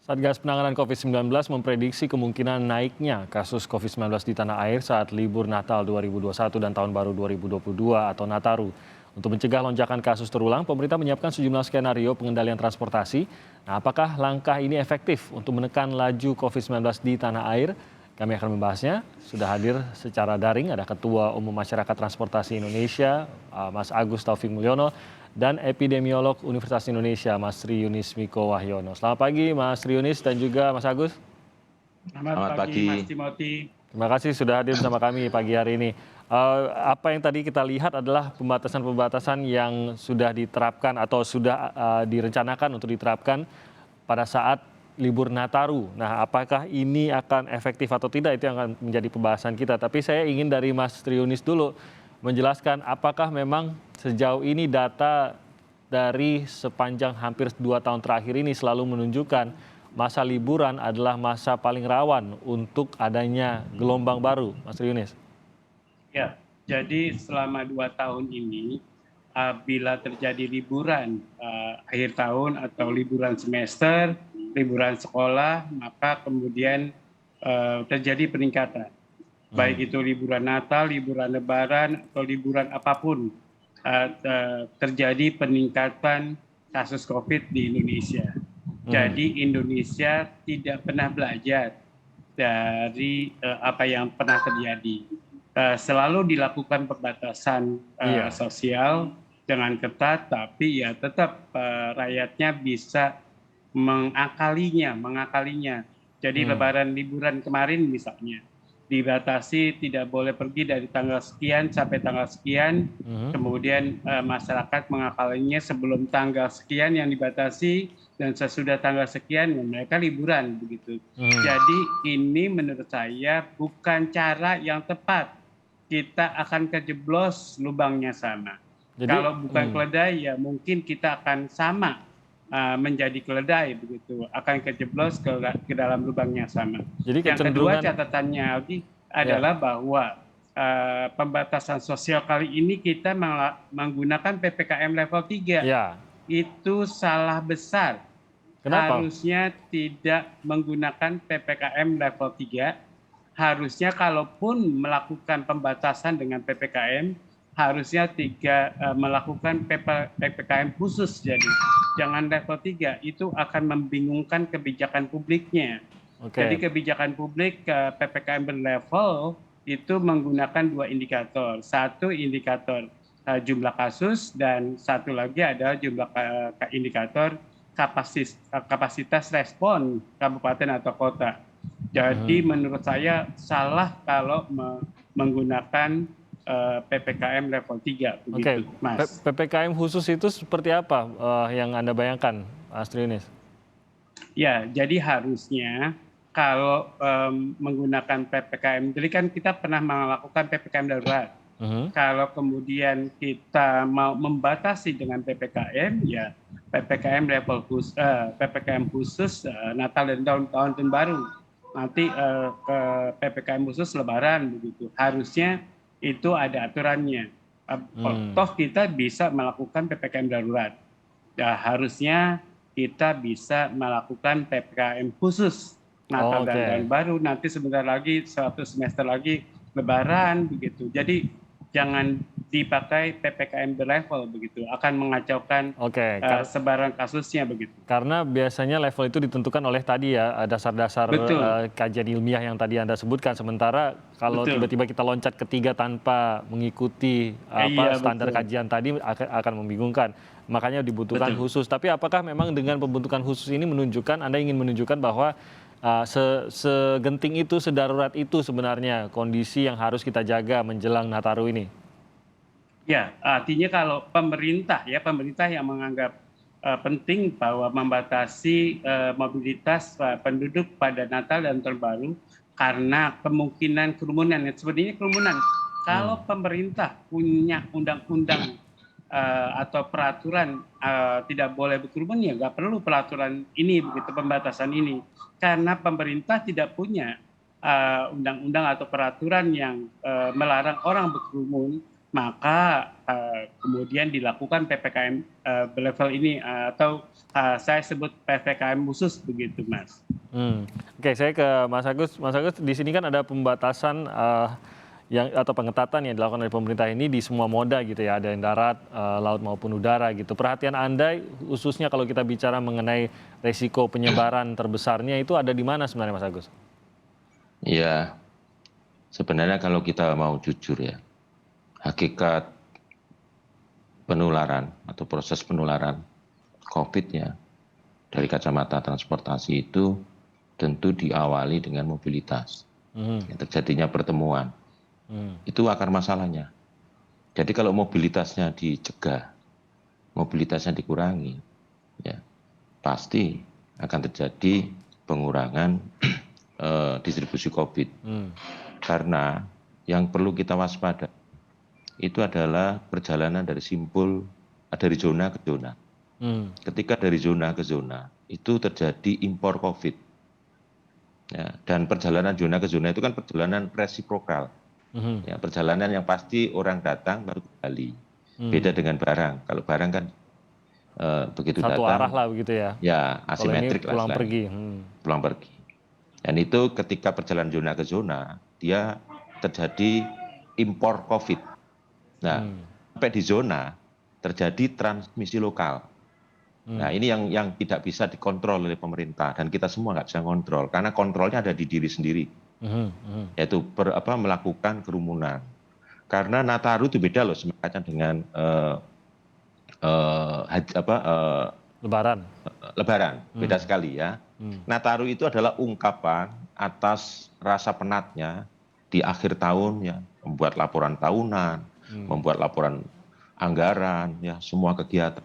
Satgas Penanganan COVID-19 memprediksi kemungkinan naiknya kasus COVID-19 di tanah air saat libur Natal 2021 dan Tahun Baru 2022 atau Nataru. Untuk mencegah lonjakan kasus terulang, pemerintah menyiapkan sejumlah skenario pengendalian transportasi. Nah, apakah langkah ini efektif untuk menekan laju COVID-19 di tanah air? Kami akan membahasnya. Sudah hadir secara daring ada Ketua Umum Masyarakat Transportasi Indonesia, Mas Agus Taufik Mulyono, dan epidemiolog Universitas Indonesia, Mas Triunis Miko Wahyono. Selamat pagi, Mas Triunis dan juga Mas Agus. Selamat pagi, Mas Timothy. Terima kasih sudah hadir bersama kami pagi hari ini. Apa yang tadi kita lihat adalah pembatasan-pembatasan yang sudah diterapkan atau sudah direncanakan untuk diterapkan pada saat libur Nataru. Nah, apakah ini akan efektif atau tidak, itu yang akan menjadi pembahasan kita. Tapi saya ingin dari Mas Triunis dulu menjelaskan apakah memang sejauh ini data dari sepanjang hampir 2 tahun terakhir ini selalu menunjukkan masa liburan adalah masa paling rawan untuk adanya gelombang baru, Mas Triunis. Ya, jadi selama 2 tahun ini, bila terjadi liburan akhir tahun atau liburan semester, liburan sekolah, maka kemudian terjadi peningkatan. Baik itu liburan Natal, liburan Lebaran, atau liburan apapun, terjadi peningkatan kasus COVID di Indonesia. Jadi Indonesia tidak pernah belajar dari apa yang pernah terjadi. Selalu dilakukan pembatasan sosial dengan ketat, tapi ya tetap rakyatnya bisa mengakalinya. Jadi Lebaran liburan kemarin misalnya dibatasi tidak boleh pergi dari tanggal sekian sampai tanggal sekian, kemudian masyarakat mengakalinya sebelum tanggal sekian yang dibatasi dan sesudah tanggal sekian mereka liburan begitu. Jadi ini menurut saya bukan cara yang tepat. Kita akan kejeblos lubangnya sama. Kalau bukan keledai ya mungkin kita akan sama menjadi keledai begitu, akan kejeblos ke dalam lubang yang sama. Jadi Yang kedua catatannya lagi adalah bahwa pembatasan sosial kali ini kita menggunakan PPKM level 3. Itu salah besar. Kenapa? Harusnya tidak menggunakan PPKM level 3. Harusnya kalaupun melakukan pembatasan dengan PPKM, harusnya melakukan PPKM khusus. Jadi jangan level 3, itu akan membingungkan kebijakan publiknya. Jadi kebijakan publik PPKM berlevel itu menggunakan 2 indikator. Satu indikator jumlah kasus dan satu lagi adalah jumlah indikator kapasitas respon kabupaten atau kota. Jadi menurut saya salah kalau menggunakan PPKM level 3 begitu, Mas. PPKM khusus itu seperti apa yang Anda bayangkan, Mas Triunis? Ya, jadi harusnya kalau menggunakan PPKM, jadi kan kita pernah melakukan PPKM darurat. Kalau kemudian kita mau membatasi dengan PPKM, ya PPKM level khusus, PPKM khusus Natal dan tahun baru. Nanti ke PPKM khusus Lebaran begitu. Harusnya itu ada aturannya. Toh kita bisa melakukan PPKM darurat. Ya, harusnya kita bisa melakukan PPKM khusus Natal dan tahun baru. Nanti sebentar lagi 1 semester lagi Lebaran begitu. Jadi jangan dipakai PPKM berlevel begitu, akan mengacaukan sebaran kasusnya begitu. Karena biasanya level itu ditentukan oleh tadi ya dasar-dasar kajian ilmiah yang tadi Anda sebutkan. Sementara kalau tiba-tiba kita loncat ke 3 tanpa mengikuti standar kajian tadi akan membingungkan. Makanya dibutuhkan khusus. Tapi apakah memang dengan pembentukan khusus ini Anda ingin menunjukkan bahwa segenting itu, sedarurat itu sebenarnya kondisi yang harus kita jaga menjelang Nataru ini? Ya, artinya kalau pemerintah yang menganggap penting bahwa membatasi mobilitas penduduk pada Natal dan Tahun Baru karena kemungkinan kerumunan, sebenarnya kerumunan. Kalau pemerintah punya undang-undang atau peraturan tidak boleh berkerumun, ya nggak perlu peraturan ini begitu, pembatasan ini, karena pemerintah tidak punya undang-undang atau peraturan yang melarang orang berkerumun. maka kemudian dilakukan PPKM berlevel ini atau saya sebut PPKM khusus begitu, Mas. Oke, saya ke Mas Agus. Mas Agus, di sini kan ada pembatasan yang atau pengetatan yang dilakukan oleh pemerintah ini di semua moda gitu ya, ada yang darat, laut maupun udara gitu. Perhatian Anda khususnya kalau kita bicara mengenai resiko penyebaran terbesarnya itu ada di mana sebenarnya, Mas Agus? Ya, sebenarnya kalau kita mau jujur ya, hakikat penularan atau proses penularan COVID-nya dari kacamata transportasi itu tentu diawali dengan mobilitas. Yang terjadinya pertemuan. Itu akar masalahnya. Jadi kalau mobilitasnya dicegah, mobilitasnya dikurangi, ya pasti akan terjadi pengurangan distribusi COVID. Karena yang perlu kita waspada itu adalah perjalanan dari dari zona ke zona. Ketika dari zona ke zona itu terjadi impor COVID. Ya, dan perjalanan zona ke zona itu kan perjalanan resiprokal. Ya, perjalanan yang pasti orang datang baru kembali. Beda dengan barang. Kalau barang kan begitu Satu datang, arah lah begitu ya. ya asimetrik lah. Pulang pergi. Pulang pergi. Dan itu ketika perjalanan zona ke zona, dia terjadi impor COVID. Nah, sampai di zona terjadi transmisi lokal. Nah, ini yang tidak bisa dikontrol oleh pemerintah dan kita semua nggak bisa kontrol karena kontrolnya ada di diri sendiri, yaitu melakukan kerumunan. Karena Nataru itu beda loh semakanya dengan Lebaran, beda sekali ya. Nataru itu adalah ungkapan atas rasa penatnya di akhir tahun ya, membuat laporan tahunan, membuat laporan anggaran, ya semua kegiatan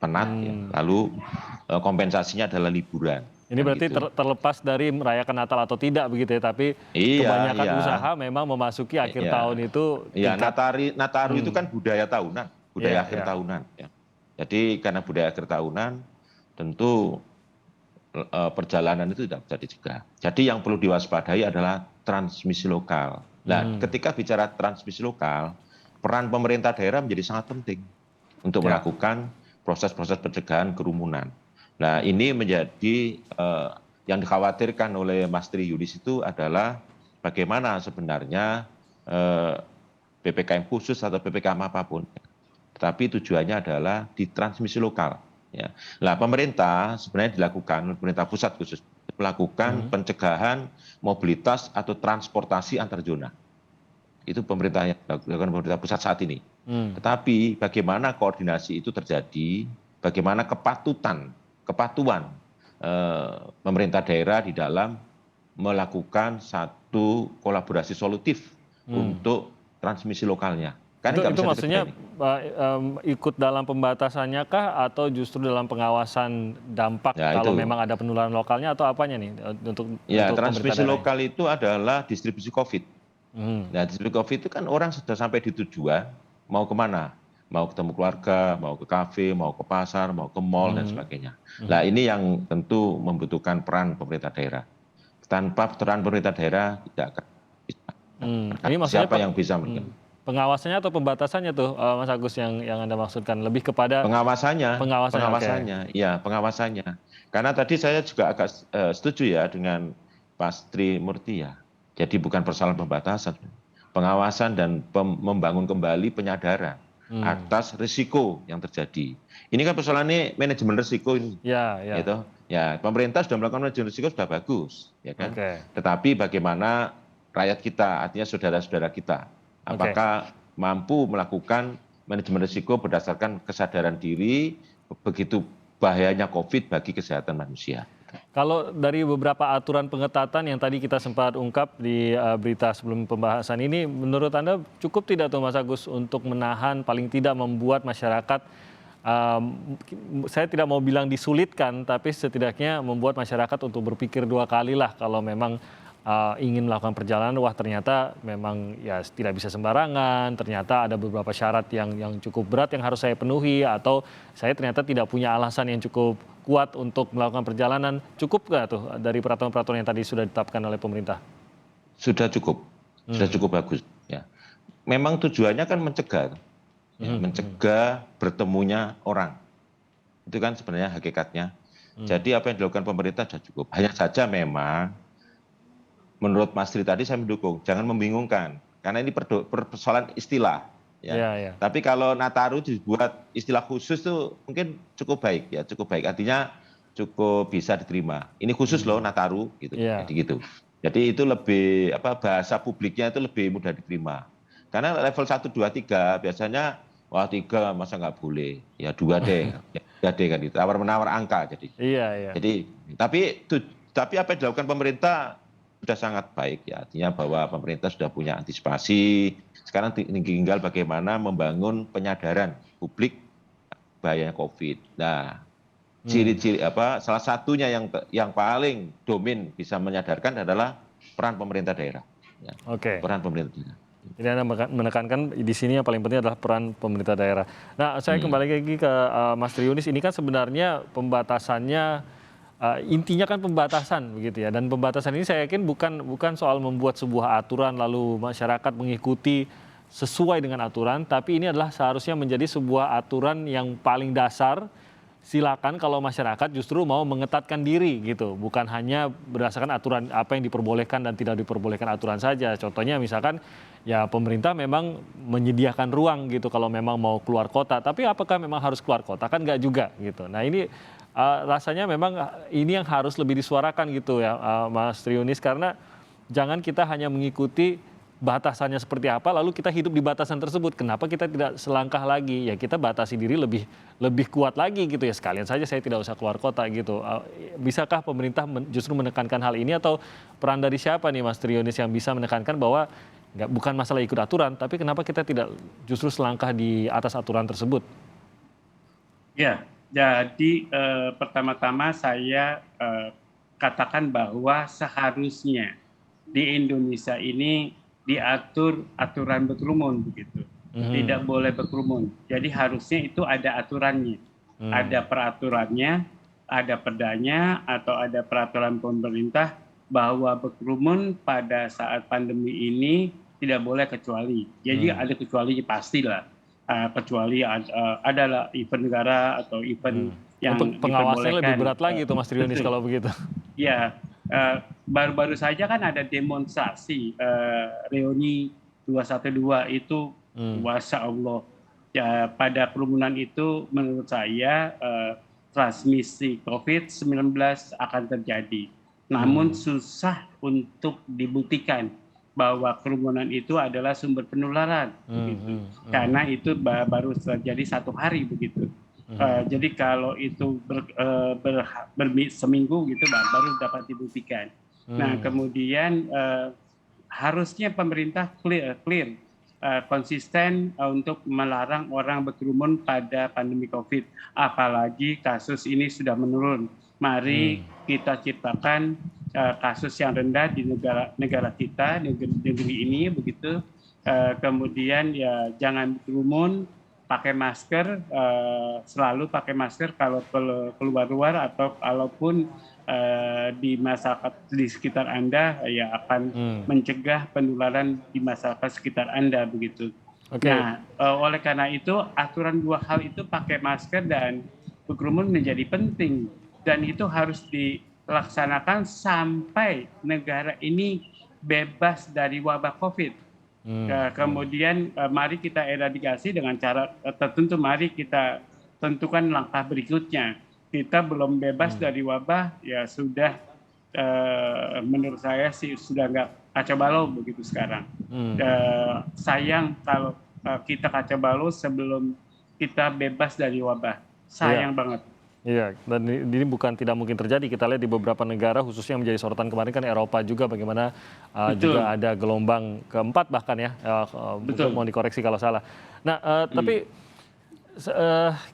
penat ya. Lalu kompensasinya adalah liburan. Ini berarti gitu. Terlepas dari merayakan Natal atau tidak begitu ya, tapi kebanyakan usaha memang memasuki akhir tahun itu. Iya, Nataru itu kan budaya tahunan, budaya akhir tahunan. Ya. Jadi karena budaya akhir tahunan, tentu perjalanan itu tidak bisa dicegah. Jadi yang perlu diwaspadai adalah transmisi lokal. Nah, ketika bicara transmisi lokal, peran pemerintah daerah menjadi sangat penting untuk melakukan proses-proses pencegahan kerumunan. Nah, ini menjadi yang dikhawatirkan oleh Mas Tri Yunis itu adalah bagaimana sebenarnya PPKM khusus atau PPKM apapun, tetapi tujuannya adalah di transmisi lokal. Ya. Nah, pemerintah sebenarnya dilakukan, pemerintah pusat khusus melakukan pencegahan mobilitas atau transportasi antar zona. Itu pemerintah yang dilakukan pemerintah pusat saat ini. Tetapi bagaimana koordinasi itu terjadi, bagaimana kepatuhan pemerintah daerah di dalam melakukan satu kolaborasi solutif untuk transmisi lokalnya. Kan itu maksudnya ikut dalam pembatasannya kah atau justru dalam pengawasan dampak ya, kalau memang ada penularan lokalnya atau apanya nih untuk transmisi lokal itu adalah distribusi COVID. Nah, distribusi COVID itu kan orang sudah sampai di tujuan, mau kemana? Mau ketemu keluarga, mau ke kafe, mau ke pasar, mau ke mall, dan sebagainya. Nah, ini yang tentu membutuhkan peran pemerintah daerah. Tanpa peran pemerintah daerah, tidak akan bisa. Ini maksudnya siapa yang bisa melakukan? Pengawasannya atau pembatasannya tuh, Mas Agus yang Anda maksudkan? Lebih kepada pengawasannya. Iya, pengawasannya. Karena tadi saya juga agak setuju ya dengan Pak Tri Murti ya. Jadi bukan persoalan pembatasan, pengawasan dan membangun kembali penyadaran atas risiko yang terjadi. Ini kan persoalannya manajemen risiko ini. Gitu. Ya, pemerintah sudah melakukan manajemen risiko sudah bagus, ya kan. Tetapi bagaimana rakyat kita, artinya saudara-saudara kita, apakah mampu melakukan manajemen risiko berdasarkan kesadaran diri begitu bahayanya COVID bagi kesehatan manusia. Kalau dari beberapa aturan pengetatan yang tadi kita sempat ungkap di berita sebelum pembahasan ini, menurut Anda cukup tidak tuh Mas Agus untuk menahan, paling tidak membuat masyarakat, saya tidak mau bilang disulitkan, tapi setidaknya membuat masyarakat untuk berpikir dua kali lah kalau memang ingin melakukan perjalanan, wah ternyata memang ya tidak bisa sembarangan, ternyata ada beberapa syarat yang cukup berat yang harus saya penuhi, atau saya ternyata tidak punya alasan yang cukup kuat untuk melakukan perjalanan. Cukup nggak tuh dari peraturan-peraturan yang tadi sudah ditetapkan oleh pemerintah? Sudah cukup bagus. Ya. memang tujuannya kan mencegah, mencegah bertemunya orang. Itu kan sebenarnya hakikatnya. Jadi apa yang dilakukan pemerintah sudah cukup. Hanya saja memang menurut Mas Tri tadi saya mendukung, jangan membingungkan. Karena ini persoalan istilah. Ya. Tapi kalau Nataru dibuat istilah khusus tuh mungkin cukup baik ya, cukup baik. Artinya cukup bisa diterima. Ini khusus loh Nataru gitu. Jadi gitu. Jadi itu lebih bahasa publiknya itu lebih mudah diterima. Karena level 1, 2, 3 biasanya wah 3 masa nggak boleh. Ya 2 deh. Ya 3 deh kan itu. Tawar-menawar angka jadi. Jadi tapi apa yang dilakukan pemerintah sudah sangat baik ya. Artinya bahwa pemerintah sudah punya antisipasi. Sekarang tinggal bagaimana membangun penyadaran publik bahayanya COVID. Nah, ciri-ciri salah satunya yang paling domin bisa menyadarkan adalah peran pemerintah daerah. Ya. Peran pemerintah daerah. Jadi Anda menekankan di sini yang paling penting adalah peran pemerintah daerah. Nah, saya kembali lagi ke Mas Triunis. Ini kan sebenarnya pembatasannya intinya kan pembatasan begitu ya. Dan pembatasan ini saya yakin bukan soal membuat sebuah aturan lalu masyarakat mengikuti sesuai dengan aturan, tapi ini adalah seharusnya menjadi sebuah aturan yang paling dasar. Silakan kalau masyarakat justru mau mengetatkan diri gitu, bukan hanya berdasarkan aturan apa yang diperbolehkan dan tidak diperbolehkan aturan saja. Contohnya misalkan ya pemerintah memang menyediakan ruang gitu kalau memang mau keluar kota, tapi apakah memang harus keluar kota kan nggak juga gitu. Nah ini rasanya memang ini yang harus lebih disuarakan gitu ya Mas Triunis, karena jangan kita hanya mengikuti batasannya seperti apa, lalu kita hidup di batasan tersebut. Kenapa kita tidak selangkah lagi? Ya kita batasi diri lebih kuat lagi gitu ya. Sekalian saja saya tidak usah keluar kota gitu. Bisakah pemerintah justru menekankan hal ini atau peran dari siapa nih Mas Triunis yang bisa menekankan bahwa bukan masalah ikut aturan, tapi kenapa kita tidak justru selangkah di atas aturan tersebut? Ya, jadi pertama-tama saya katakan bahwa seharusnya di Indonesia ini diatur aturan berkerumun begitu, tidak boleh berkerumun. Jadi harusnya itu ada aturannya, ada peraturannya, ada perdanya atau ada peraturan pemerintah bahwa berkerumun pada saat pandemi ini tidak boleh kecuali. Jadi ada kecuali pastilah, kecuali adalah event negara atau event yang pengawasannya lebih berat lagi itu Mas Triunis kalau begitu. Ya. Baru-baru saja kan ada demonstrasi reuni 212 itu, Masya Allah. Ya, pada kerumunan itu menurut saya transmisi COVID-19 akan terjadi. Namun susah untuk dibuktikan bahwa kerumunan itu adalah sumber penularan, begitu. Karena itu baru terjadi 1 hari begitu. Jadi kalau itu seminggu gitu baru dapat dibuktikan. Nah kemudian harusnya pemerintah clear konsisten untuk melarang orang berkerumun pada pandemi COVID. Apalagi kasus ini sudah menurun. Mari kita ciptakan kasus yang rendah di negara kita, negeri ini begitu. Kemudian ya jangan berkerumun. Pakai masker, selalu pakai masker kalau keluar atau kalaupun di masyarakat di sekitar Anda ya akan mencegah penularan di masyarakat sekitar Anda begitu. Nah, oleh karena itu aturan 2 hal itu pakai masker dan berkerumun menjadi penting dan itu harus dilaksanakan sampai negara ini bebas dari wabah COVID. Kemudian mari kita eradikasi dengan cara tertentu, mari kita tentukan langkah berikutnya. Kita belum bebas dari wabah, ya sudah menurut saya sih sudah nggak kacau balau begitu sekarang. Sayang kalau kita kacau balau sebelum kita bebas dari wabah, sayang banget. Iya, dan ini bukan tidak mungkin terjadi. Kita lihat di beberapa negara, khususnya yang menjadi sorotan kemarin kan Eropa juga, bagaimana juga ada gelombang keempat bahkan ya. Mau dikoreksi kalau salah. Nah, tapi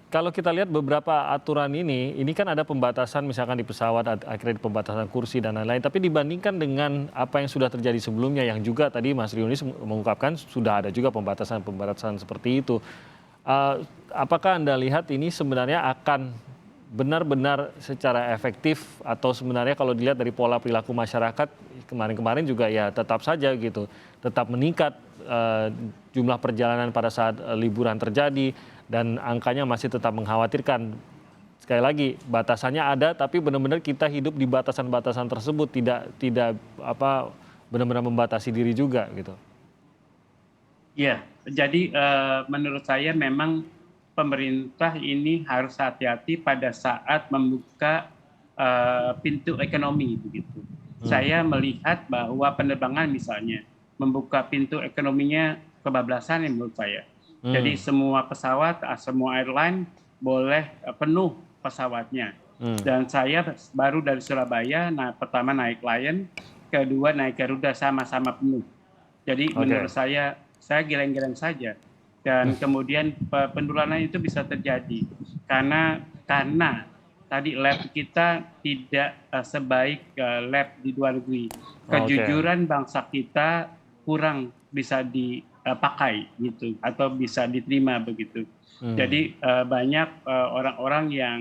kalau kita lihat beberapa aturan ini kan ada pembatasan misalkan di pesawat, akhirnya di pembatasan kursi dan lain-lain. Tapi dibandingkan dengan apa yang sudah terjadi sebelumnya, yang juga tadi Mas Triunis mengungkapkan sudah ada juga pembatasan seperti itu. Apakah Anda lihat ini sebenarnya akan benar-benar secara efektif atau sebenarnya kalau dilihat dari pola perilaku masyarakat kemarin-kemarin juga ya tetap saja gitu, tetap meningkat jumlah perjalanan pada saat liburan terjadi dan angkanya masih tetap mengkhawatirkan. Sekali lagi batasannya ada tapi benar-benar kita hidup di batasan-batasan tersebut, tidak benar-benar membatasi diri juga gitu. Ya, jadi menurut saya memang pemerintah ini harus hati-hati pada saat membuka pintu ekonomi begitu. Saya melihat bahwa penerbangan misalnya membuka pintu ekonominya kebablasan menurut saya. Jadi semua pesawat, semua airline boleh penuh pesawatnya. Dan saya baru dari Surabaya, pertama naik Lion, kedua naik Garuda sama-sama penuh. Jadi menurut saya geleng-geleng saja. Dan kemudian penularan itu bisa terjadi karena tadi lab kita tidak sebaik lab di luar negeri. Kejujuran bangsa kita kurang bisa dipakai gitu atau bisa diterima begitu. Jadi banyak orang-orang yang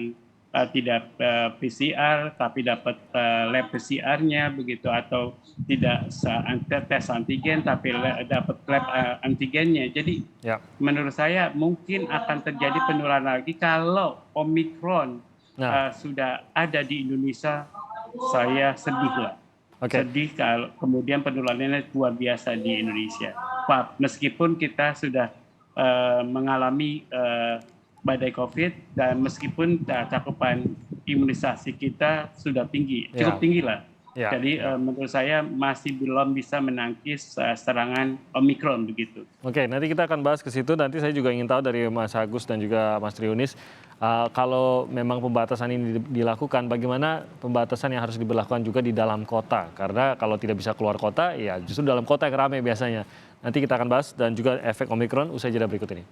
tidak PCR tapi dapat lab PCR-nya begitu atau tidak tes antigen tapi dapat lab antigennya. Jadi menurut saya mungkin akan terjadi penularan lagi kalau Omikron sudah ada di Indonesia. Saya sedih lah. Sedih kalau kemudian penularannya luar biasa di Indonesia. Meskipun kita sudah mengalami badai COVID dan meskipun cakupan imunisasi kita sudah tinggi, cukup tinggi lah. Jadi menurut saya masih belum bisa menangkis serangan Omikron begitu. Oke, nanti kita akan bahas ke situ. Nanti saya juga ingin tahu dari Mas Agus dan juga Mas Triunis, kalau memang pembatasan ini dilakukan, bagaimana pembatasan yang harus diberlakukan juga di dalam kota? Karena kalau tidak bisa keluar kota, ya justru dalam kota yang ramai biasanya. Nanti kita akan bahas dan juga efek Omikron usai jeda berikut ini.